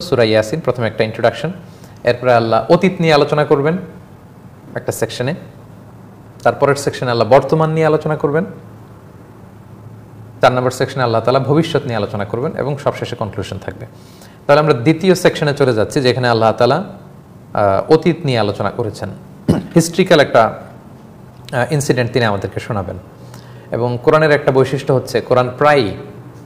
সূরা ইয়াসিন প্রথমে একটা ইন্ট্রোডাকশন, এরপরে আল্লাহ অতীত নিয়ে আলোচনা করবেন একটা সেকশনে, তারপরের সেকশনে আল্লাহ বর্তমান নিয়ে আলোচনা করবেন, 4 নম্বর সেকশনে আল্লাহ তাআলা ভবিষ্যৎ নিয়ে আলোচনা করবেন এবং সবশেষে কনক্লুশন থাকবে। তাহলে আমরা দ্বিতীয় সেকশনে চলে যাচ্ছি, যেখানে আল্লাহ তাআলা অতীত নিয়ে আলোচনা করেছেন। হিস্ট্রিক্যাল একটা ইনসিডেন্ট তিনি আমাদেরকে শোনাবেন। এবং কোরআনের একটা বৈশিষ্ট্য হচ্ছে কোরআন প্রায়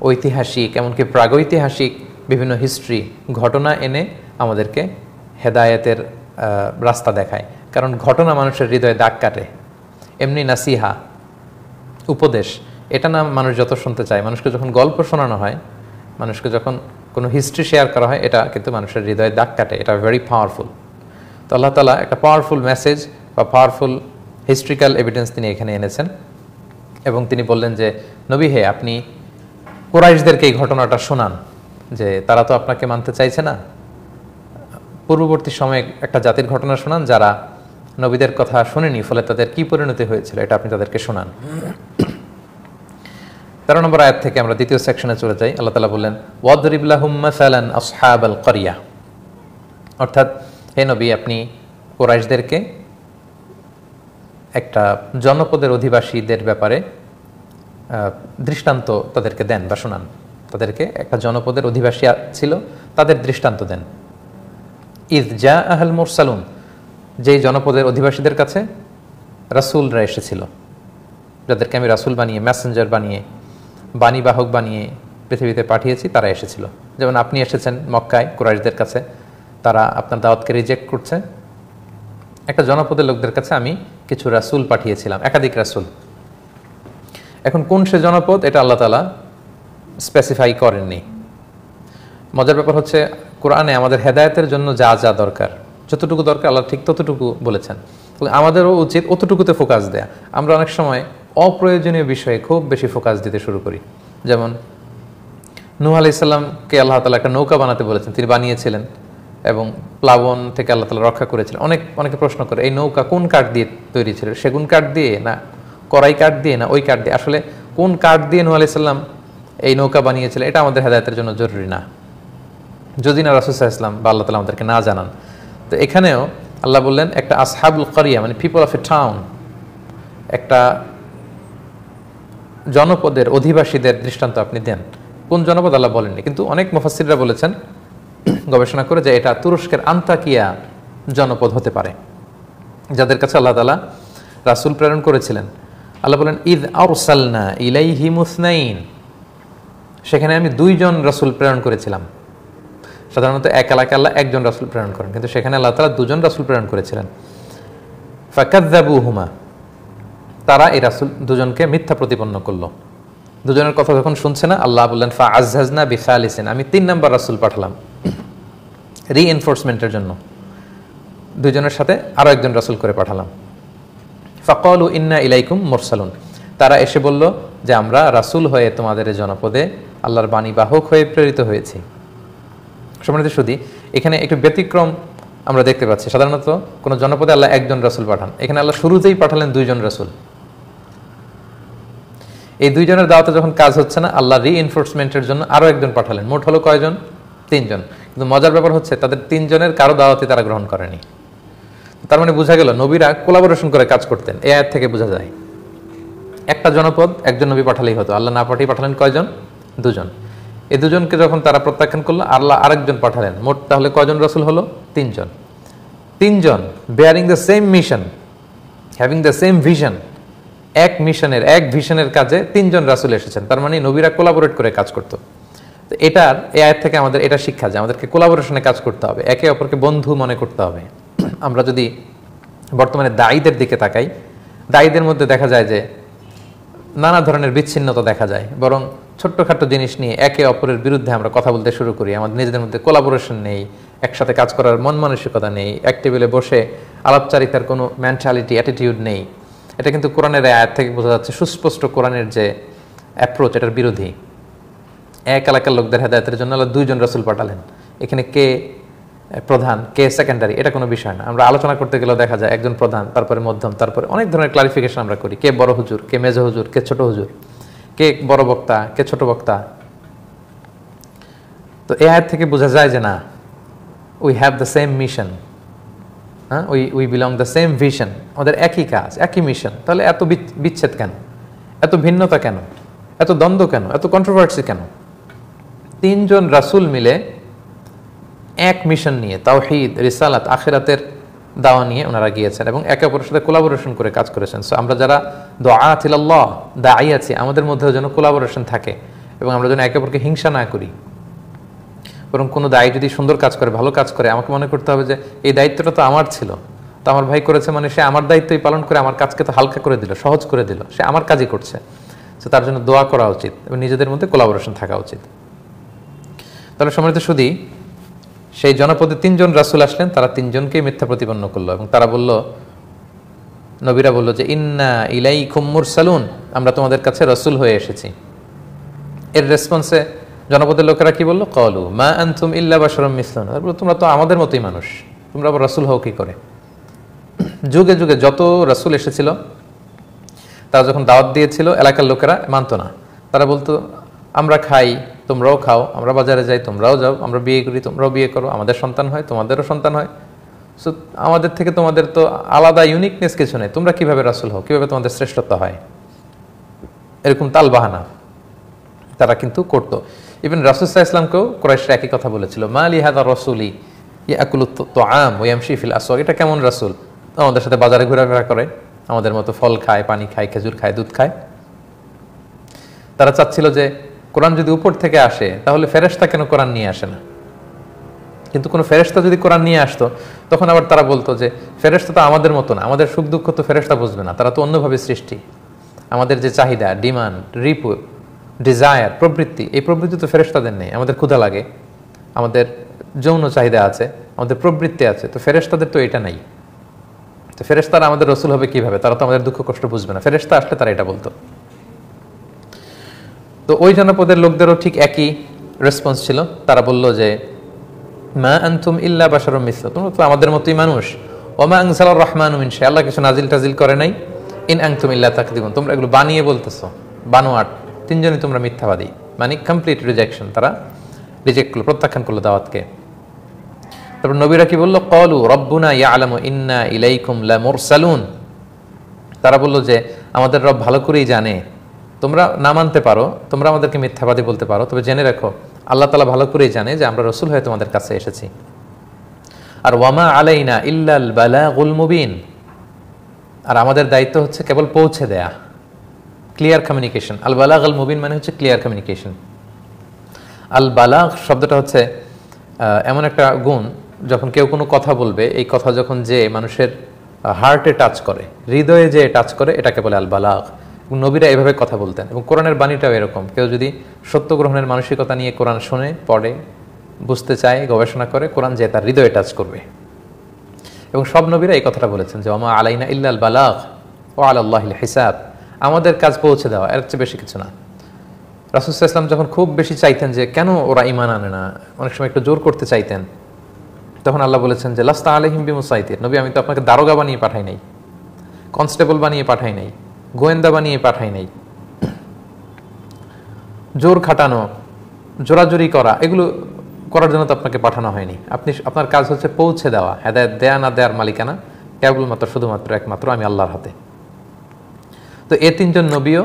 ঐতিহাসিক এমনকি প্রাগৈতিহাসিক বিভিন্ন হিস্ট্রি ঘটনা এনে আমাদেরকে হেদায়েতের রাস্তা দেখায়। কারণ ঘটনা মানুষের হৃদয়ে দাগ কাটে। এমনি নাসিহা, উপদেশ, এটা না মানুষ যত শুনতে চায়, মানুষকে যখন গল্প শোনানো হয়, মানুষকে যখন কোনো হিস্ট্রি শেয়ার করা হয়, এটা কিন্তু মানুষের হৃদয়ে দাগ কাটে। এটা ভেরি পাওয়ারফুল। তো আল্লাহ তাআলা একটা পাওয়ারফুল মেসেজ বা পাওয়ারফুল হিস্ট্রিক্যাল এভিডেন্স তিনি এখানে এনেছেন এবং তিনি বললেন যে নবী হে, আপনি কুরাইশদেরকে এই ঘটনাটা শোনান যে তারা তো আপনাকে মানতে চাইছে না। পূর্ববর্তী সময়ে একটা জাতির ঘটনা শোনান যারা নবীদের কথা শুনেনি, ফলে তাদের কি পরিণতি হয়েছিল এটা আপনি তাদেরকে শোনান। 13 নম্বর আয়াত থেকে আমরা দ্বিতীয় সেকশনে চলে যাই। আল্লাহ তাআলা বললেন ওয়াদরিব লাহুম মাসালান আসহাবাল ক্বরিয়া, অর্থাৎ হে নবী, আপনি কুরাইশদেরকে একটা জনপদের অধিবাসীদের ব্যাপারে দৃষ্টান্ত তাদেরকে দেন বা শোনান। তাদেরকে একটা জনপদের অধিবাসী ছিল, তাদের দৃষ্টান্ত দেন। ইয জাআল মুরসালুন, যেই জনপদের অধিবাসীদের কাছে রাসূলরা এসেছিল, যাদেরকে আমি রাসূল বানিয়ে, মেসেঞ্জার বানিয়ে, বাণীবাহক বানিয়ে পৃথিবীতে পাঠিয়েছি, তারা এসেছিল। যেমন আপনি এসেছেন মক্কায় কুরাইশদের কাছে, তারা আপনার দাওয়াতকে রিজেক্ট করছে। একটা জনপদের লোকদের কাছে আমি কিছু রাসূল পাঠিয়েছিলাম, একাধিক রাসূল। এখন কোন সে জনপদ, এটা আল্লাহ তাআলা স্পেসিফাই করেননি। মজার ব্যাপার হচ্ছে কোরআনে আমাদের হেদায়েতের জন্য যা যা দরকার, যতটুকু দরকার আল্লাহ ঠিক ততটুকু বলেছেন। আমাদেরও উচিত অতটুকুতে ফোকাস দেয়া। আমরা অনেক সময় অপ্রয়োজনীয় বিষয়ে খুব বেশি ফোকাস দিতে শুরু করি। যেমন নূহ আলাইহিস সালামকে আল্লাহ তাআলা একটা নৌকা বানাতে বলেছেন, তিনি বানিয়েছিলেন এবং প্লাবন থেকে আল্লাহ তাআলা রক্ষা করেছিলেন। অনেকে প্রশ্ন করে এই নৌকা কোন কাঠ দিয়ে তৈরি ছিল, সেগুন কাঠ দিয়ে না করাই কাঠ দিয়ে না ওই কাঠ দিয়ে। আসলে কোন কাঠ দিয়ে নূহ আলাইহিস সালাম এই নৌকা বানিয়েছিলেন এটা আমাদের হেদায়েতের জন্য জরুরি না, যদি না রাসূল সাল্লাল্লাহু আলাইহি ওয়াসাল্লাম বা আল্লাহ তাআলা আমাদেরকে না জানান। তো এখানেও আল্লাহ বললেন একটা আসহাবুল ক্বরিয়া মানে পিপল অফ এ টাউন, একটা জনপদের অধিবাসীদের দৃষ্টান্ত আপনি দেন। কোন জনপদ আল্লাহ বলেননি, কিন্তু অনেক মুফাসসিররা বলেছেন গবেষণা করে যে এটা তুরস্কের আন্তাকিয়া জনপদ হতে পারে, যাদের কাছে আল্লাহ তাআলা রাসূল প্রেরণ করেছিলেন। আল্লাহ বলেন ইয আরসালনা ইলাইহিম ইসনাইন, সেখানে আমি 2 জন রাসূল প্রেরণ করেছিলাম। সাধারণত এক এলাকায় আল্লাহ 1 জন রাসূল প্রেরণ করেন, কিন্তু সেখানে আল্লাহ তাআলা 2 জন রাসূল প্রেরণ করেছিলেন। ফাকাযযাবুহুমা, তারা এই রাসূল 2 জনকে মিথ্যা প্রতিপন্ন করলো। 2 জনের কথা যখন শুনছে না, আল্লাহ বললেন ফাআযযাজনা বিখালিসিন, আমি 3 নম্বর রাসূল পাঠালাম রিএনফোর্সমেন্টের জন্য। 2 জনের সাথে আরো 1 জন রাসূল করে পাঠালাম। ফাকালু ইন্না ইলাইকুম মুরসালুন, তারা এসে বলল যে আমরা রাসূল হয়ে তোমাদের এই জনপদে আল্লাহর বাণী বাহক হয়ে প্রেরিত হয়েছি। সম্মানিত সুধী, এখানে একটু ব্যতিক্রম আমরা দেখতে পাচ্ছি। সাধারণত কোনো জনপদে আল্লাহ 1 জন রাসূল পাঠান, এখানে আল্লাহ শুরুতেই পাঠালেন 2 জন রাসূল। এই 2 জনের দাওয়াতে যখন কাজ হচ্ছে না, আল্লাহ রিএনফোর্সমেন্টের জন্য আরো 1 জন পাঠালেন। মোট হলো কয়জন? 3 জন। কিন্তু মজার ব্যাপার হচ্ছে তাদের 3 জনের কারো দাওয়াতে তারা গ্রহণ করেনি। তার মানে বোঝা গেল নবীরা কোলাবোরেশন করে কাজ করতেন। এই আয়াত থেকে বোঝা যায় একটা জনপদ 1 জন নবী পাঠালেই হতো, আল্লাহ না পাঠিয়ে পাঠালেন কয়জন? 2 জন। এই 2 জনকে যখন তারা প্রত্যাখ্যান করলো, আল্লাহ আরেকজন পাঠালেন। মোট তাহলে কয়জন রাসূল হলো? 3 জন। 3 জন bearing the same mission, having the same vision. এক মিশনের, এক ভিশনের কাজে 3 জন রাসূল এসেছেন। তার মানে নবীরা কোলাবোরেট করে কাজ করতো। তো এটার এই আয়াত থেকে আমাদের এটা শিক্ষা যে আমাদেরকে কোলাবোরেশনে কাজ করতে হবে, একে অপরকে বন্ধু মনে করতে হবে। আমরা যদি বর্তমানে দায়ীদের দিকে তাকাই, দায়ীদের মধ্যে দেখা যায় যে নানা ধরনের বিচ্ছিন্নতা দেখা যায়। বরং ছোট্টখাট্ট জিনিস নিয়ে একে অপরের বিরুদ্ধে আমরা কথা বলতে শুরু করি। আমাদের নিজেদের মধ্যে কোলাবোরেশন নেই, একসাথে কাজ করার মন মানসিকতা নেই, এক টেবিলে বসে আলাপচারিতার কোনো মেন্টালিটি, অ্যাটিটিউড নেই। এটা কিন্তু কোরআনের আয়াত থেকে বোঝা যাচ্ছে সুস্পষ্ট কোরআনের যে অ্যাপ্রোচ এটার বিরোধী। এক এলাকার লোকদের হেদায়েতের জন্য আল্লাহ 2 জন রাসূল পাঠালেন। এখানে কে প্রধান কে সেকেন্ডারি এটা কোনো বিষয় না। আমরা আলোচনা করতে গেলেও দেখা যায় একজন প্রধান, তারপরে মধ্যম, তারপরে অনেক ধরনের ক্লারিফিকেশন আমরা করি। কে বড় হুজুর, কে মেজো হুজুর, কে ছোট হুজুর, কে বড় বক্তা, কে ছোট বক্তা। তো এই আয়াত থেকে বোঝা যায় যে না, we have the same mission, হ্যাঁ, we belong the same vision, আমাদের একই কাজ, একই মিশন, তাহলে এত বিচ্ছেদ কেন, এত ভিন্নতা কেন, এত দ্বন্দ্ব কেন, এত কন্ট্রোভার্সি কেন? তিনজন রাসূল মিলে এক মিশন নিয়ে, তাওহীদ, রিসালাত, আখিরাতের দাওয়া নিয়ে ওনারা গিয়েছেন এবং একে অপরের সাথে কোলাবোরেশন করে কাজ করেছেন। সো আমরা যারা দুআত ইলাল্লাহ, দাঈ আছি, আমাদের মধ্যেও যেন কোলাবোরেশন থাকে এবং আমরা যেন একে অপরকে হিংসা না করি। বরং কোনো দায়ী যদি সুন্দর কাজ করে, ভালো কাজ করে, আমাকে মনে করতে হবে যে এই দায়িত্বটা তো আমার ছিল, তো আমার ভাই করেছে মানে সে আমার দায়িত্বই পালন করে আমার কাজকে তো হালকা করে দিল, সহজ করে দিল, সে আমার কাজই করছে। তো তার জন্য দোয়া করা উচিত এবং নিজেদের মধ্যে কোলাবোরেশন থাকা উচিত। তাহলে সম্মানিত শুধু সেই জনপদে তিনজন রাসূল আসলেন, তারা তিনজনকেই মিথ্যা প্রতিপন্ন করলো এবং তারা বলল, নবীরা বলল যে ইন্না ইলাইকুম মুরসালুন, আমরা তোমাদের কাছে রাসূল হয়ে এসেছি। এর রেসপন্সে জনপদের লোকেরা কি বলল? ক্বালু মা আনতুম ইল্লা বাশারুম মিসলুনা, তোমরা তো আমাদের মতোই মানুষ, তোমরা আবার রাসূল হও কি করে? যুগে যুগে যত রাসূল এসেছিল তারা যখন দাওয়াত দিয়েছিল এলাকার লোকেরা মানত না। তারা বলতো আমরা খাই, তোমরাও খাও, আমরা বাজারে যাই, তোমরাও যাও, আমরা বিয়ে করি, তোমরাও বিয়ে করো, আমাদের সন্তান হয়, তোমাদেরও সন্তান হয়। সো আমাদের থেকে তোমাদের তো আলাদা ইউনিকনেস কিছু নেই, তোমরা কিভাবে রাসূল হও, কিভাবে তোমাদের শ্রেষ্ঠত্ব হয়? এরকম তালবাহানা তারা কিন্তু করতো। ইভেন রাসূল সাল্লাল্লাহু আলাইহি ওয়াসাল্লামকেও কুরাইশরা একই কথা বলেছিল, মা লি হাযা রাসূলি ইয়াকুলুত তুআম ওয়া ইয়ামশি ফিল আসওয়াক, এটা কেমন রাসূল, আমাদের সাথে বাজারে ঘোরাফেরা করে, আমাদের মতো ফল খায়, পানি খায়, খেজুর খায়, দুধ খায়। তারা চাচ্ছিল যে কোরআন যদি উপর থেকে আসে তাহলে ফেরেশতা কেন কোরআন নিয়ে আসে না? কিন্তু কোনো ফেরেশতা যদি কোরআন নিয়ে আসতো তখন আবার তারা বলতো যে ফেরেশতা তো আমাদের মতো না, আমাদের সুখ দুঃখ তো ফেরেশতা বুঝবে না, তারা তো অন্যভাবে সৃষ্টি, আমাদের যে চাহিদা, ডিমান্ড, রিপু, ডিজায়ার, প্রবৃত্তি, এই প্রবৃত্তি তো ফেরেশতাদের নেই। আমাদের ক্ষুধা লাগে, আমাদের যৌন চাহিদা আছে, আমাদের প্রবৃত্তি আছে, তো ফেরেশতাদের তো এটা নাই। তো ফেরেশতারা আমাদের রাসূল হবে কিভাবে? তারা তো আমাদের দুঃখ কষ্ট বুঝবে না। ফেরেশতা আসলে তারা এটা বলতো। তো ওই জনপদের লোকদেরও ঠিক একই রেসপন্স ছিল। তারা বলল যে মা আনতুম ইল্লা বাশারুম মিসলুকুম, তোমরা তো আমাদের মতোই মানুষ। ওয়া মা আনজালার রহমানু মিন শাই, আল্লাহ কিছু নাজিল টাজিল করে নাই। ইন আনতুম ইল্লা তাকদিবুন, তোমরা এগুলো বানিয়ে বলতেছো, বানোয়াট। তিনজনই তোমরা মিথ্যাবাদী, মানে কমপ্লিট রিজেকশন, তারা রিজেক্ট করলো, প্রত্যাখ্যান করলো দাওয়াতকে। তারপর নবীরা কি বলল? ক্বালু রব্বুনা ইয়ালামু ইন্না ইলাইকুম লামুরসালুন, তারা বলল যে আমাদের রব ভালো করেই জানে, তোমরা না মানতে পারো, তোমরা আমাদেরকে মিথ্যাবাদী বলতে পারো, তবে জেনে রাখো আল্লাহ তাআলা ভালো করেই জানে যে আমরা রাসূল হয়ে তোমাদের কাছে এসেছি। আর ওয়ামা আলাইনা ইল্লাল বালাগুল মুবিন, আর আমাদের দায়িত্ব হচ্ছে কেবল পৌঁছে দেয়া, ক্লিয়ার কমিউনিকেশন। আল বালাগ আল মুবিন মানে হচ্ছে ক্লিয়ার কমিউনিকেশন। আল বালাগ শব্দটা হচ্ছে এমন একটা গুণ, যখন কেউ কোনো কথা বলবে, এই কথা যখন যে মানুষের হার্টে টাচ করে, হৃদয়ে যে টাচ করে, এটাকে বলে আল বালাগ। নবীরা এভাবে কথা বলতেন এবং কোরআনের বাণীটাও এরকম। কেউ যদি সত্য গ্রহণের মানসিকতা নিয়ে কোরআন শোনে, পড়ে, বুঝতে চায়, গবেষণা করে, কোরআন যে তার হৃদয়ে টাচ করবে। এবং সব নবীরা এই কথাটা বলেছেন যে ওমা আলাইনা ইল্লাল বালাগ ওয়া আলাল্লাহিল হিসাব, আমাদের কাজ পৌঁছে দেওয়া, এর চেয়ে বেশি কিছু না। রাসূল সাল্লাল্লাহু আলাইহি ওয়াসাল্লাম যখন খুব বেশি চাইতেন যে কেন ওরা ঈমান আনে না, অনেক সময় একটু জোর করতে চাইতেন, তখন আল্লাহ বলেছেন যে লাস্তা আলাইহিম বিমুসাইতির, নবী আমি তো আপনাকে দারোগা বানিয়ে পাঠাই নাই, কনস্টেবল বানিয়ে পাঠাই নাই, গোয়েন্দা বানিয়ে পাঠাই নাই। জোর খাটানো, জোরাজুরি করা, এগুলো করার জন্য তো আপনাকে পাঠানো হয়নি। আপনার কাজ হচ্ছে পৌঁছে দেওয়া। হেদায়েত দেয়া না দেওয়ার মালিকানা কেবলমাত্র শুধুমাত্র একমাত্র আমি আল্লাহর হাতে। তো এ তিনজন নবীও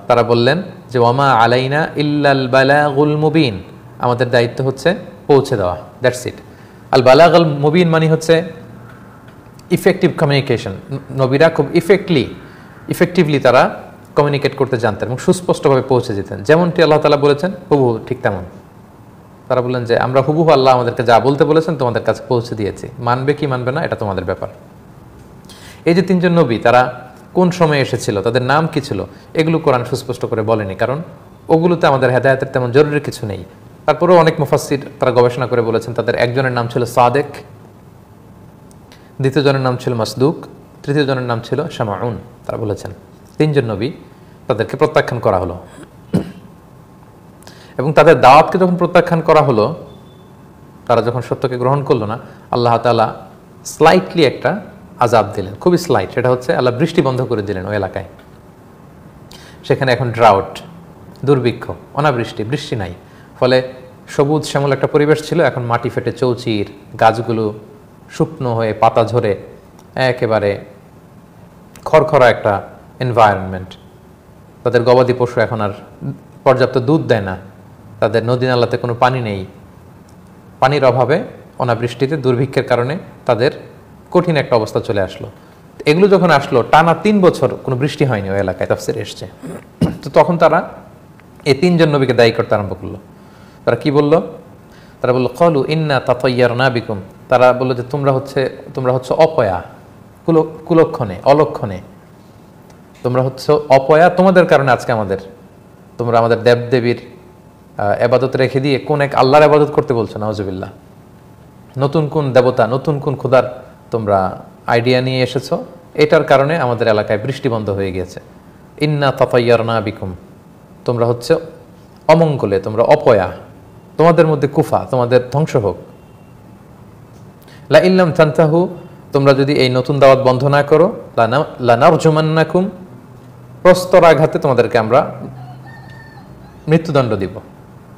তারা বললেন যে ওয়ামা আলাইনা ইল্লাল বালাগুল মুবিন, আমাদের দায়িত্ব হচ্ছে পৌঁছে দেওয়া, দ্যাটস ইট। আল বালাগুল মুবিন মানে হচ্ছে ইফেক্টিভ কমিউনিকেশন। নবীরা খুব ইফেক্টিভলি তারা কমিউনিকেট করতে জানতেন এবং সুস্পষ্টভাবে পৌঁছে যেতেন। যেমনটি আল্লাহ তাআলা বলেছেন হুবহু ঠিক তেমন। তারা বললেন যে আমরা হুবহু আল্লাহ আমাদেরকে যা বলতে বলেছেন তোমাদের কাছে পৌঁছে দিয়েছি, মানবে কি মানবে না এটা তোমাদের ব্যাপার। এই যে তিনজন নবী, তারা কোন সময়ে এসেছিল, তাদের নাম কি ছিল, এগুলো কোরআন সুস্পষ্ট করে বলেনি, কারণ ওগুলোতে আমাদের হেদায়েতের তেমন জরুরি কিছু নেই। তারপরেও অনেক মুফাসসির তারা গবেষণা করে বলেছেন তাদের একজনের নাম ছিল সাদেক, দ্বিতীয় জনের নাম ছিল মাসদুক, তৃতীয় জনের নাম ছিল শামাউন। তারা বলেছেন তিনজন নবী, তাদেরকে প্রত্যাখ্যান করা হলো এবং তাদের দাওয়াতকে যখন প্রত্যাখ্যান করা হলো, তারা যখন সত্যকে গ্রহণ করলো না, আল্লাহ তাআলা স্লাইটলি একটা আযাব দিলেন, খুবই স্লাইট। সেটা হচ্ছে আল্লাহ বৃষ্টি বন্ধ করে দিলেন ওই এলাকায়। সেখানে এখন ড্রাউট, দুর্ভিক্ষ, অনাবৃষ্টি, বৃষ্টি নাই। ফলে সবুজ শ্যামল একটা পরিবেশ ছিল, এখন মাটি ফেটে চৌচির, গাছগুলো শুকনো হয়ে পাতা ঝরে একেবারে খড়খড়া একটা এনভায়রনমেন্ট। তাদের গবাদি পশু এখন আর পর্যাপ্ত দুধ দেয় না, তাদের নদী নালাতে কোনো পানি নেই, পানির অভাবে অনাবৃষ্টিতে দুর্ভিক্ষের কারণে তাদের কঠিন একটা অবস্থা চলে আসলো। এগুলো যখন আসলো টানা 3 বছর কোনো বৃষ্টি হয়নি ওই এলাকায়, তাফসিরে এসছে। তো তখন তারা এই 3 জন নবীকে দায়ী করতে আরম্ভ করলো। তারা কি বলল? তারা বললো ক্বালু ইন্না তাতায়্যারনা বিকুম। তারা বললো যে তোমরা হচ্ছে অপয়া, কুলক্ষণে অলক্ষণে, তোমরা হচ্ছে অপয়া, তোমাদের কারণে আজকে তোমরা আমাদের দেবদেবীর এবাদত রেখে দিয়ে কোন এক আল্লাহর এবাদত করতে বলছো, নাউজুবিল্লাহ। নতুন কোন দেবতা, নতুন কোন খোদার তোমরা আইডিয়া নিয়ে এসেছো, এটার কারণে আমাদের এলাকায় বৃষ্টি বন্ধ হয়ে গিয়েছে। ইন্না তাতায়্যারনা বিকুম, তোমরা হচ্ছে অমঙ্গলে, তোমরা অপয়া, তোমাদের মধ্যে কুফা, তোমাদের ধ্বংস হোক। লা ইল্লাম তানতাহু, তোমরা যদি এই নতুন দাওয়াত বন্ধ না করো, লানারজুমান্নাকুম, প্রস্তর আঘাতে তোমাদেরকে আমরা মৃত্যুদণ্ড দিব,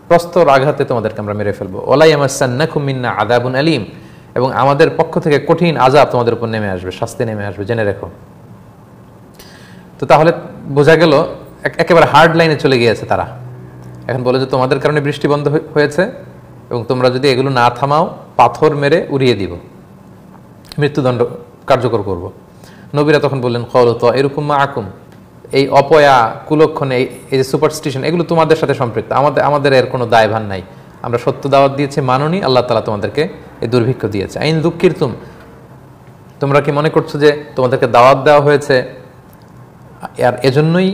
প্রস্তর আঘাতে তোমাদেরকে আমরা মেরে ফেলবো। ওলা ইয়ামাসসান্নাকুম মিন্না আযাবুন আলীম, এবং আমাদের পক্ষ থেকে কঠিন আযাব তোমাদের উপর নেমে আসবে, শাস্তি নেমে আসবে, জেনে রেখো। তো তাহলে বোঝা গেল একেবারে হার্ড লাইনে চলে গিয়েছে তারা। এখন বলে যে তোমাদের কারণে বৃষ্টি বন্ধ হয়েছে এবং তোমরা যদি এগুলো না থামাও পাথর মেরে উড়িয়ে দিব, মৃত্যুদণ্ড কার্যকর করব। নবীরা তখন বললেন ক্বালু তায়রুকুম মাআকুম, এই অপয়া, কুলক্ষণ, এই যে সুপারস্টিশন, এগুলো তোমাদের সাথে সম্পৃক্ত, আমাদের এর কোনো দায়ভার নাই। আমরা সত্য দাওয়াত দিয়েছি, মাননি, আল্লাহ তাআলা তোমাদেরকে এই দুর্ভিক্ষ দিয়েছে। আইন যুক্কিরতুম, তোমরা কি মনে করছো যে তোমাদেরকে দাওয়াত দেওয়া হয়েছে আর এজন্যই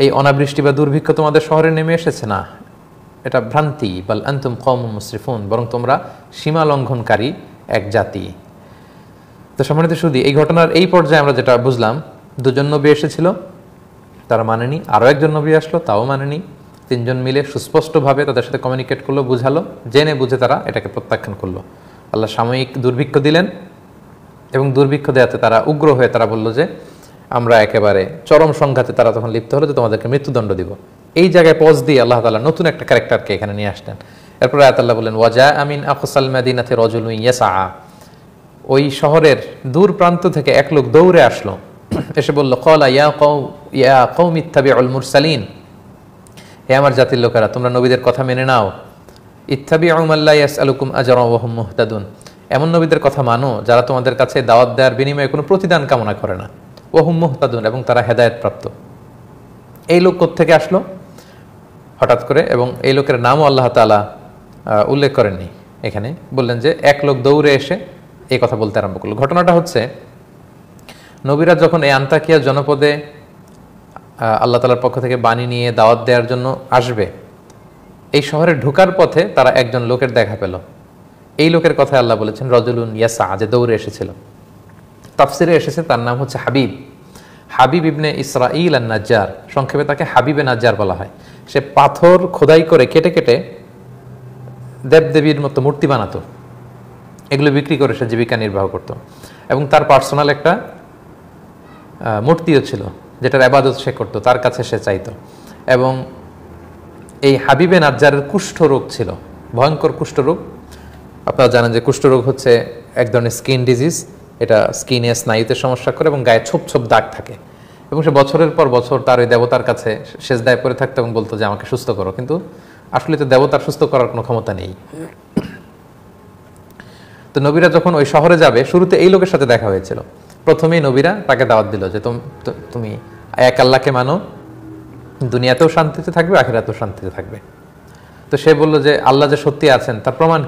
এই অনাবৃষ্টি বা দুর্ভিক্ষ তোমাদের শহরে নেমে এসেছে? না, এটা ভ্রান্তি। বাল আনতুম কওমুন মুসরিফুন, বরং তোমরা সীমা লঙ্ঘনকারী এক জাতি। তো সম্মানিত সুধী, এই ঘটনার এই পর্যায়ে আমরা যেটা বুঝলাম, 2 জন নবী এসেছিল, তারা মানেনি, আরও একজন নবী আসলো, তাও মানেনি। 3 জন মিলে সুস্পষ্টভাবে তাদের সাথে কমিউনিকেট করলো, বুঝালো, জেনে বুঝে তারা এটাকে প্রত্যাখ্যান করলো। আল্লাহ সাময়িক দুর্ভিক্ষ দিলেন এবং দুর্ভিক্ষ দেওয়াতে তারা উগ্র হয়ে তারা বলল যে আমরা একেবারে চরম সংঘাতে তারা তখন লিপ্ত হলো যে তোমাদেরকে মৃত্যুদণ্ড দিব। এই জায়গায় পজ দিয়ে আল্লাহ তাআলা নতুন একটা ক্যারেক্টারকে এখানে নিয়ে আসলেন। এরপর আয়াত আল্লাহ বললেন ওয়াজা আমিন আকসাল মাদিনাতি রাজুলুন ইয়াসআ, ওই শহরের দূর প্রান্ত থেকে এক লোক দৌড়ে আসলো, এসে বলল ক্বালা ইয়া কওমি ইত্তাবিউল মুরসালিন, হে আমার জাতির লোকেরা, তোমরা নবীদের কথা মেনে নাও। ইত্তাবিউ মান লা ইয়াসআলুকুম আজরা ওয়া হুম মুহতাদুন, এমন নবীদের কথা মানো যারা তোমাদের কাছে দাওয়াত দেওয়ার বিনিময়ে কোনো প্রতিদান কামনা করে না। ওয়া হুম মুহতাদুন, এবং তারা হেদায়েত প্রাপ্ত। এই লোক কোত্থেকে আসলো হঠাৎ করে, এবং এই লোকের নামও আল্লাহ তাআলা উল্লেখ করেননি এখানে। বললেন যে এক লোক দৌড়ে এসে এই কথা বলতে আরম্ভ করলো। ঘটনাটা হচ্ছে, নবীরা যখন এই আন্তাকিয়া জনপদে আল্লাহ তাআলার পক্ষ থেকে বাণী নিয়ে দাওয়াত দেওয়ার জন্য আসবে, এই শহরে ঢোকার পথে তারা একজন লোকের দেখা পেল। এই লোকের কথায় আল্লাহ বলেছেন রজুলুন ইয়াসা, যে দৌড়ে এসেছিল। তাফসিরে এসেছে তার নাম হচ্ছে হাবিব, হাবিব ইবনে ইসরাঈল আন-নাজ্জার, সংক্ষেপে তাকে হাবিবে নাজ্জার বলা হয়। সে পাথর খোদাই করে কেটে কেটে দেবদেবীর মতো মূর্তি বানাতো, এগুলো বিক্রি করে সে জীবিকা নির্বাহ করত। এবং তার পার্সোনাল একটা মূর্তিও ছিল যেটার ইবাদত সে করত, তার কাছে সে চাইতো। এবং এই হাবিবে নাজ্জারের কুষ্ঠরোগ ছিল, ভয়ঙ্কর কুষ্ঠরোগ। আপনারা জানেন যে কুষ্ঠরোগ হচ্ছে এক ধরনের স্কিন ডিজিজ, এটা স্কিনে স্নায়ুতে সমস্যা করে এবং গায়ে ছোপ ছোপ দাগ থাকে। এবং সে বছরের পর বছর তার ওই দেবতার কাছে সেজদায় পড়ে থাকতো এবং বলতো যে আমাকে সুস্থ করো, কিন্তু আসলে তো দেবতার সুস্থ করার কোনো ক্ষমতা নেই। তো নবীরা যখন ওই শহরে যাবে, শুরুতে এই লোকের সাথে দেখা হয়েছিল। প্রথমেই নবীরা তাকে দাওয়াত দিল যে তুমি এক আল্লাহকে মানো, দুনিয়াতেও শান্তিতে থাকবে, আখিরাতেও শান্তিতে থাকবে। তো সে বলল যে আল্লাহ যে সত্যি আছেন তার প্রমাণ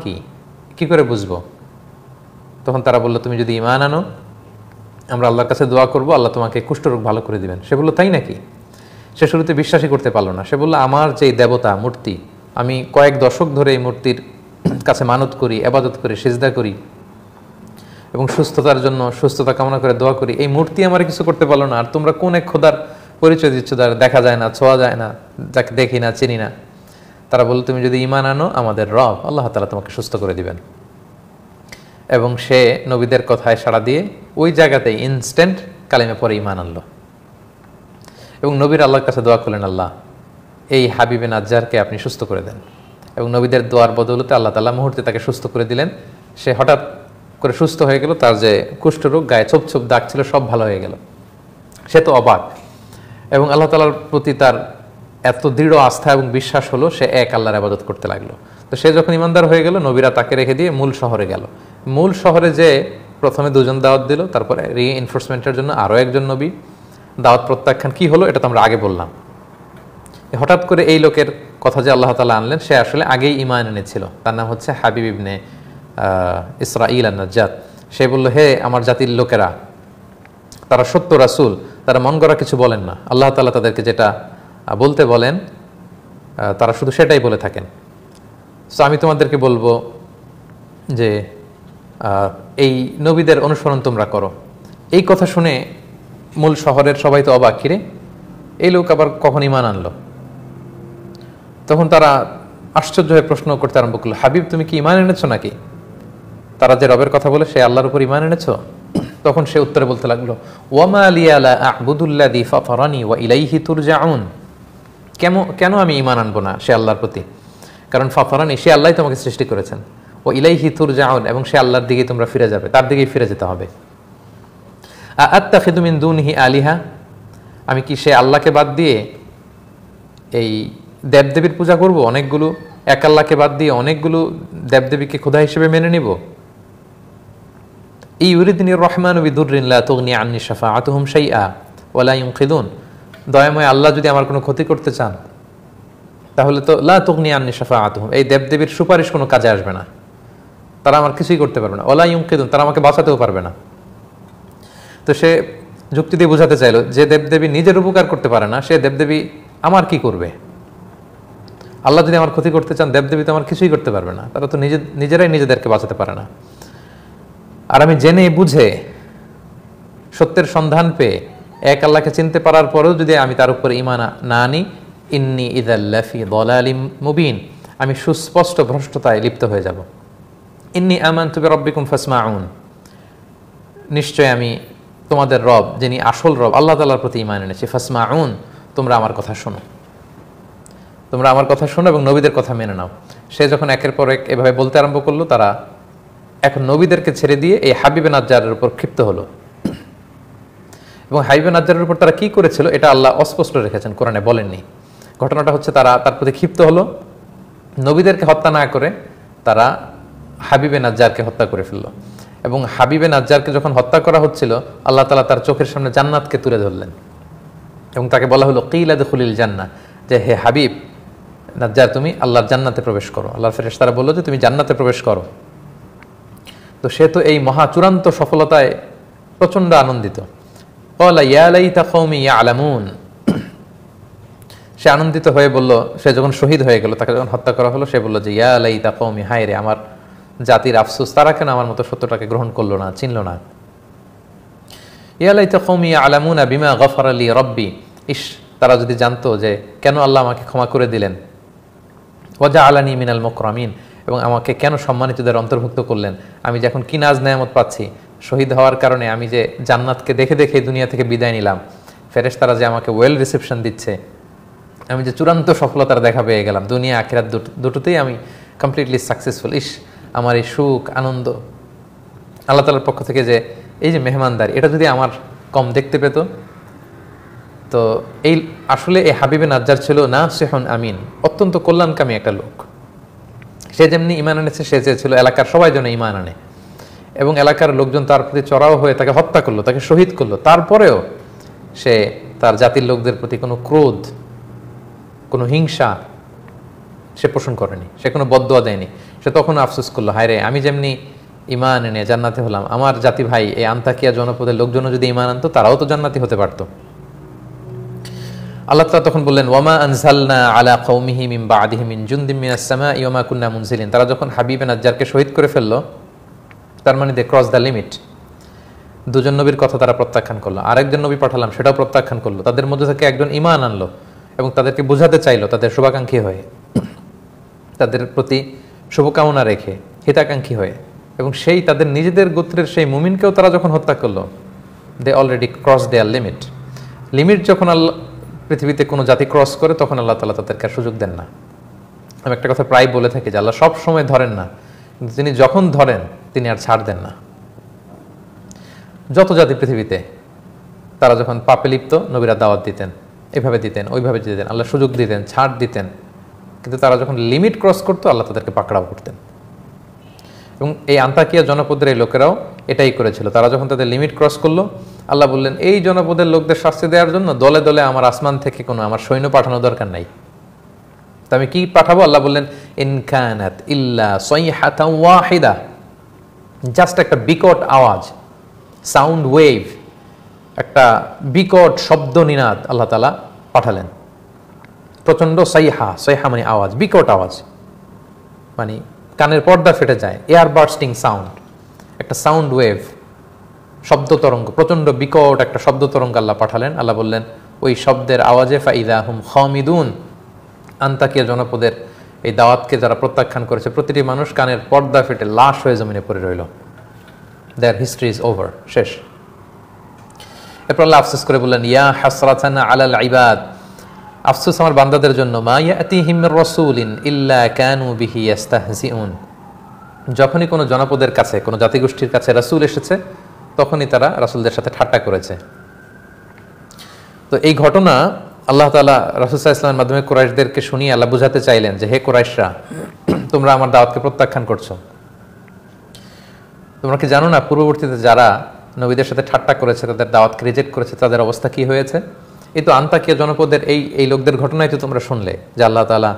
কি করে বুঝবো? তখন তারা বলল তুমি যদি ঈমান আনো, আমরা আল্লাহর কাছে দোয়া করব, আল্লাহ তোমাকে কুষ্ঠরোগ ভালো করে দিবেন। সে বলল তাই নাকি? সে শুরুতে বিশ্বাসই করতে পারলো না। সে বলল আমার যে দেবতা মূর্তি, আমি কয়েক দশক ধরে এই মূর্তির কাছে মানত করি, ইবাদত করি, সিজদা করি এবং সুস্থতার জন্য সুস্থতা কামনা করে দোয়া করি, এই মূর্তি আমার কিছু করতে পারলো না। আর তোমরা কোন এক খোদার পরিচয় দিচ্ছ যার দেখা যায় না, ছোঁয়া যায় না, যাকে দেখি না, চিনি না। তারা বলল তুমি যদি ঈমান আনো, আমাদের রব আল্লাহ তাআলা তোমাকে সুস্থ করে দিবেন। এবং সে নবীদের কথায় সাড়া দিয়ে ওই জায়গাতেই ইনস্ট্যান্ট কালেমে পরে ঈমান আনলো। এবং নবীর আল্লাহর কাছে দোয়া করলেন, আল্লাহ এই হাবিবে নাজ্জারকে আপনি সুস্থ করে দেন। এবং নবীদের দোয়ার বদৌলতে আল্লাহ তাআলা মুহূর্তে তাকে সুস্থ করে দিলেন। সে হঠাৎ করে সুস্থ হয়ে গেল, তার যে কুষ্ঠরোগ, গায়ে ছোপ ছোপ দাগ ছিল, সব ভালো হয়ে গেল। সে তো অবাক, এবং আল্লাহ তাআলার প্রতি তার এত দৃঢ় আস্থা এবং বিশ্বাস হলো, সে এক আল্লাহর ইবাদত করতে লাগলো। তো সে যখন ইমানদার হয়ে গেল, নবীরা তাকে রেখে দিয়ে মূল শহরে গেল। মূল শহরে যে প্রথমে দুজন দাওয়াত দিল, তারপরে রিএনফোর্সমেন্টের জন্য আরও একজন নবী। দাওয়াত প্রত্যাখ্যান কি হলো এটা তো আমরা আগে বললাম। হঠাৎ করে এই লোকের কথা যে আল্লাহ তাআলা আনলেন, সে আসলে আগেই ঈমান এনেছিল। তার নাম হচ্ছে হাবিব ইবনে ইসরাঈল আন-নাজ্জার। সে বলল, হে আমার জাতির লোকেরা, তারা সত্য রাসূল, তারা মন গড়া কিছু বলেন না। আল্লাহ তাআলা তাদেরকে যেটা বলতে বলেন তারা শুধু সেটাই বলে থাকেন। সো আমি তোমাদেরকে বলবো যে এই নবীদের অনুসরণ তোমরা করো। এই কথা শুনে মূল শহরের সবাই তো অবাক, কিরে এই লোক আবার কখন ঈমান আনলো? তখন তারা আশ্চর্য হয়ে প্রশ্ন করতে আরম্ভ করলো, হাবিব তুমি কি ঈমান এনেছো নাকি? তারা যে রবের কথা বলে সে আল্লাহর উপর ঈমান এনেছো? তখন সে উত্তরে বলতে লাগলো, ওয়ামা লিয়া লা আ'বুদুল্লাযী ফাতারানি ওয়া ইলাইহি তুরজাউন। কেন আমি ঈমান আনবো না সে আল্লাহর প্রতি? কারণ ফাতারানি, সে আল্লাহই তোমাকে সৃষ্টি করেছেন, ও ইলাইহি তুরজাউন, এবং সে আল্লাহর দিকেই তোমরা ফিরে যাবে, তার দিকেই ফিরে যেতে হবে। আত্তাখিযু মিন দুনিহি আলিহা, আমি কি সে আল্লাহকে বাদ দিয়ে এই দেবদেবীর পূজা করব? অনেকগুলো, এক আল্লাহকে বাদ দিয়ে অনেকগুলো দেবদেবীকে খোদা হিসেবে মেনে নিব? ইউরিদিনির রহমানু বিদুররিন লা তুগনি আন্নি শাফাআতুহুম শাইআ ওয়া লা ইউনকিদুন। দয়াময় আল্লাহ যদি আমার কোনো ক্ষতি করতে চান, তাহলে তো লা তুগনি আন্নি শাফাআতুহুম, এই দেবদেবীর সুপারিশ কোনো কাজে আসবে না, তারা আমার কিছুই করতে পারবে না। ওয়া লা ইউনকিদুন, তারা আমাকে বাঁচাতেও পারবে না। তো সে যুক্তি দিয়ে বোঝাতে চাইল, যে দেবদেবী নিজের উপকার করতে পারে না, সে দেবদেবী আমার কি করবে? আল্লাহ যদি আমার ক্ষতি করতে চান, দেবদেবী তো আমার কিছুই করতে পারবে না, তারা তো নিজেরাই নিজেদেরকে বাঁচাতে পারে না। আর আমি জেনে বুঝে সত্যের সন্ধান পেয়ে এক আল্লাহকে চিনতে পারার পরেও যদি আমি তার উপর ঈমান না আনি, ইন্নী ইযাল লাফি দালালিম মুবিন, আমি সুস্পষ্ট ভ্রষ্টতায় লিপ্ত হয়ে যাব। ইন্নী আমানতু বিরাব্বিকুম ফাসমাউন, নিশ্চয় আমি তোমাদের রব, যিনি আসল রব আল্লাহ তাআলার প্রতি ঈমান এনেছি। ফাসমাউন, তোমরা আমার কথা শোনো, তোমরা আমার কথা শোনো এবং নবীদের কথা মেনে নাও। সে যখন একের পর এক এভাবে বলতে আরম্ভ করলো, তারা এখন নবীদেরকে ছেড়ে দিয়ে এই হাবিবে নাজ্জারের উপর ক্ষিপ্ত হলো। এবং হাবিবে নাজ্জারের উপর তারা কি করেছিল এটা আল্লাহ অস্পষ্ট রেখেছেন, কোরআনে বলেননি। ঘটনাটা হচ্ছে তারা তার প্রতি ক্ষিপ্ত হলো, নবীদেরকে হত্যা না করে তারা হাবিবে নাজ্জারকে হত্যা করে ফেললো। এবং হাবিবে নাজ্জারকে যখন হত্যা করা হচ্ছিল, আল্লাহ তাআলা তার চোখের সামনে জান্নাতকে তুলে ধরলেন এবং তাকে বলা হলো কিলা দুখুলিল জান্নাহ, যে হে হাবিব নাজ্জার, তুমি আল্লাহর জান্নাতে প্রবেশ করো। আল্লাহর ফেরেশতারা বললো যে তুমি জান্নাতে প্রবেশ করো। তো সে তো এই মহা চূড়ান্ত সফলতায় প্রচন্ড আনন্দিত। ক্বালা ইয়া লাইতা কওমি ইয়ালামুন, সে আনন্দিত হয়ে বলল, সে যখন শহীদ হয়ে গেল, তাকে যখন হত্যা করা হলো, সে বলল যে ইয়া লাইতা কওমি, হায় রে আমার জাতির আফসোস, তারা কেন আমার মতো সত্যটাকে গ্রহণ করলো না, চিনল না। ইয়া লাইতা কওমি ইয়ালামুনা বিমা গফারা লি রব্বি, ইস, তারা যদি জানতো যে কেন আল্লাহ আমাকে ক্ষমা করে দিলেন। ওয়া জাআলানি মিনাল মুকরামিন, এবং আমাকে কেন সম্মানিতদের অন্তর্ভুক্ত করলেন। আমি যে এখন কি নাজ নেয়ামত পাচ্ছি, শহীদ হওয়ার কারণে আমি যে জান্নাতকে দেখে দেখে দুনিয়া থেকে বিদায় নিলাম, ফেরেশতারা যে আমাকে ওয়েল রিসেপশন দিচ্ছে, আমি যে চূড়ান্ত সফলতার দেখা পেয়ে গেলাম, দুনিয়া আখিরাত দুটোতেই আমি কমপ্লিটলি সাকসেসফুল। ইস, আমার এই সুখ আনন্দ আল্লাহ তাআলার পক্ষ থেকে যে এই যে মেহমানদারি, এটা যদি আমার কম দেখতে পেত। তো এই আসলে এই হাবিবে নাজ্জার ছিল নাসিহুন আমিন, অত্যন্ত কল্যাণকামী একটা লোক। সে যেমনি ঈমান এনেছে, সে চেয়েছিল এলাকার সবাই যেন ঈমান আনে, এবং এলাকার লোকজন তার প্রতি চড়াও হয়ে তাকে হত্যা করলো, তাকে শহীদ করলো। তারপরেও সে তার জাতির লোকদের প্রতি কোনো ক্রোধ, কোনো হিংসা সে পোষণ করেনি, সে কোনো বদদোয়া দেয়নি। সে তখন আফসোস করলো, হায় রে, আমি যেমনি ঈমান এনে জান্নাতে হলাম, আমার জাতি ভাই এই আন্তাকিয়া জনপদের লোকজন যদি ঈমান আনতো, তারাও তো জান্নাতি হতে পারতো। আল্লাহ তাআলা তখন বললেন, ওয়ামা আনজালনা আলা কওমিহি মিন বাদিহি মিন জুনদিন মিনাস সামাই ওয়া মা কুন্না মুনজিলিন। তারা যখন হাবিবে নাজ্জারকে শহীদ করে ফেললো, তার মানে দে ক্রস দ্য লিমিট। দুজন নবীর কথা তারা প্রত্যাখ্যান করলো, আরেকজন নবী পাঠালাম, সেটাও প্রত্যাখ্যান করলো। তাদের মধ্যে থেকে একজন ঈমান আনলো এবং তাদেরকে বোঝাতে চাইলো, তাদের শুভাকাঙ্ক্ষী হয়ে, তাদের প্রতি শুভকামনা রেখে, হিতাকাঙ্ক্ষী হয়ে। এবং সেই তাদের নিজেদের গোত্রের সেই মুমিনকেও তারা যখন হত্যা করলো, they already cross their limit. Limit যখন আল্লাহ পৃথিবীতে কোনো জাতি ক্রস করে, তখন আল্লাহ তাআলা তাদেরকে সুযোগ দেন না। আমি একটা কথা প্রায় বলে থাকি যে আল্লাহ সব সময় ধরেন না, কিন্তু তিনি যখন ধরেন তিনি আর ছাড় দেন না। যত জাতি পৃথিবীতে তারা যখন পাপে লিপ্ত, নবীরা দাওয়াত দিতেন, এভাবে দিতেন, ওইভাবে দিতেন, আল্লাহ সুযোগ দিতেন, ছাড় দিতেন, কিন্তু তারা যখন লিমিট ক্রস করতো আল্লাহ তাদেরকে পাকড়াও করতেন। এবং এই আন্তাকিয়া জনপদের এই লোকেরাও এটাই করেছিল। তারা যখন তাদের লিমিট ক্রস করলো, আল্লাহ বললেন এই জনপদের লোকদের শাস্তি দেওয়ার জন্য দলে দলে আমার আসমান থেকে কোনো আমার সৈন্য পাঠানো দরকার নাই। তা আমি কি পাঠাবো? আল্লাহ বললেন ইন কানাত ইল্লা সাইহাতান ওয়াহিদা, জাস্ট একটা বিকট আওয়াজ, সাউন্ড ওয়েভ, একটা বিকট শব্দ নিনাদ আল্লাহ তাআলা পাঠালেন। প্রচন্ড সাইহা, সাইহা মানে আওয়াজ, বিকট আওয়াজ, মানে কানের পর্দা ফেটে যায়, এয়ার বার্স্টিং সাউন্ড, একটা সাউন্ড ওয়েভ, শব্দ তরঙ্গ, প্রচন্ড বিকট একটা শব্দ তরঙ্গ আল্লাহ পাঠালেন। আল্লাহ বললেন ওই শব্দের আওয়াজে ফাইদা হুম খামিদুন, আন্তাকিয়া জনপদের এই দাওয়াতকে যারা প্রত্যাখ্যান করেছে প্রতিটি মানুষ কানের পর্দা ফেটে লাশ হয়ে জমিনে পড়ে রইল। দেয়ার হিস্ট্রি ইজ ওভার, শেষ। এরপর আল্লাহ আফসোস করে বললেন ইয়া হাসরাতান আলাল ইবাদ, আফসোস আমার বান্দাদের জন্য, মা ইয়াতিহিম মির রাসূলিন ইল্লা কানু বিহি ইস্তাহজিউন, যখনই কোনো জনপদের কাছে, কোনো জাতিগোষ্ঠীর কাছে রাসূল এসেছে তখনই তারা রাসূলদের সাথে ঠাট্টা করেছে। তো এই ঘটনা আল্লাহ তাআলা রাসূল সাল্লাল্লাহু আলাইহি ওয়াসাল্লামের মাধ্যমে কুরাইশদেরকে শুনিয়ে আল্লাহ বুঝাতে চাইলেন যে হে কুরাইশরা, তোমরা আমার দাওয়াতকে প্রত্যাখ্যান করছো। তোমরা কি জানো না পূর্ববর্তীতে যারা নবীদের সাথে ঠাট্টা করেছে, তাদের দাওয়াতকে রিজেক্ট করেছে, তাদের অবস্থা কি হয়েছে? এই তো আন্তাকিয়া জনপদের এই লোকদের ঘটনাই তো তোমরা শুনলে, যে আল্লাহ তাআলা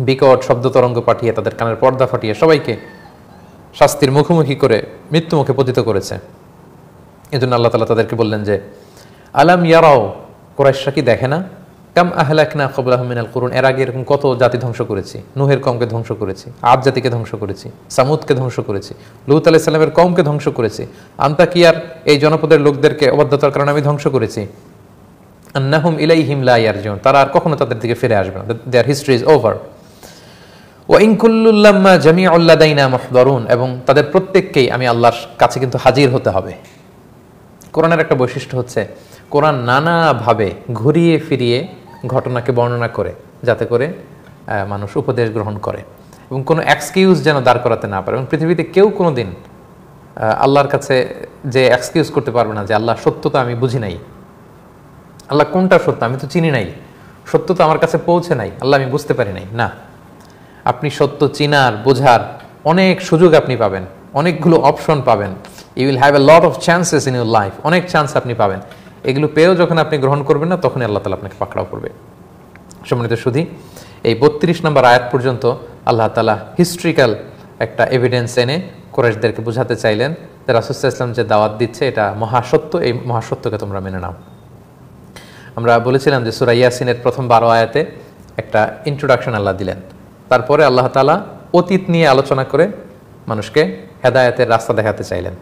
বিকট শব্দ তরঙ্গ পাঠিয়ে তাদের কানের পর্দা ফাটিয়ে সবাইকে শাস্তির মুখোমুখি করে মৃত্যু মুখে পতিত করেছে। এই জন্য আল্লাহ তাআলা তাদেরকে বললেন যে আলাম ইয়ারাও, কুরাইশরা কি দেখে না, কাম আহলাকনা ক্বাবলাহুম মিনাল কুরুন, এর আগে এরকম কত জাতি ধ্বংস করেছি, নূহের কওমকে ধ্বংস করেছি, আদ জাতিকে ধ্বংস করেছি, সামুদকে ধ্বংস করেছি, লূত আলাইহিস সালামের কওমকে ধ্বংস করেছি, আন্তাকিয়ার এই জনপদের লোকদেরকে অবাধ্যতার কারণে আমি ধ্বংস করেছি। আন্নাহুম ইলাইহিম লা ইয়ারজিউন, তারা আর কখনো তাদের দিকে ফিরে আসবে না, দেয়ার হিস্ট্রি ইজ ওভার। ওয়া ইন কুল্লুল লাম্মা জামিউল লাদাইনা মুহদারুন, এবং তাদের প্রত্যেককেই আমি আল্লাহর কাছে কিন্তু হাজির হতে হবে। কোরআনের একটা বৈশিষ্ট্য হচ্ছে কোরআন নানাভাবে ঘুরিয়ে ফিরিয়ে ঘটনাকে বর্ণনা করে, যাতে করে মানুষ উপদেশ গ্রহণ করে এবং কোনো এক্সকিউজ যেন দাঁড় করাতে না পারে। এবং পৃথিবীতে কেউ কোনো দিন আল্লাহর কাছে যে এক্সকিউজ করতে পারবে না যে আল্লাহ সত্যতা আমি বুঝি নাই, আল্লাহ কোনটা সত্য আমি তো চিনি নাই, সত্য তো আমার কাছে পৌঁছে নাই, আল্লাহ আমি বুঝতে পারি নাই। না, আপনি সত্য চিনার, বোঝার অনেক সুযোগ আপনি পাবেন, অনেকগুলো অপশন পাবেন। You will have a lot of chances in your life, অনেক চান্স আপনি পাবেন। এগুলো পেয়েও যখন আপনি গ্রহণ করবেন না, তখনই আল্লাহ তাআলা আপনাকে পাকড়াও করবে। সম্মানিত শুধু এই 32 নম্বর আয়াত পর্যন্ত আল্লাহ তাআলা হিস্ট্রিক্যাল একটা এভিডেন্স এনে কুরাইশদেরকে বুঝাতে চাইলেন যে রাসূল সাল্লাল্লাহু আলাইহি ওয়াসাল্লাম যে দাওয়াত দিচ্ছে এটা মহাসত্য, এই মহাসত্যকে তোমরা মেনে নাও। আমরা বলেছিলাম যে সূরা ইয়াসিনের প্রথম 12 আয়াতে একটা ইন্ট্রোডাকশন আল্লাহ দিলেন, তারপরে আল্লাহ তাআলা অতীত নিয়ে আলোচনা করে মানুষকে হেদায়েতের রাস্তা দেখাতে চাইলেন।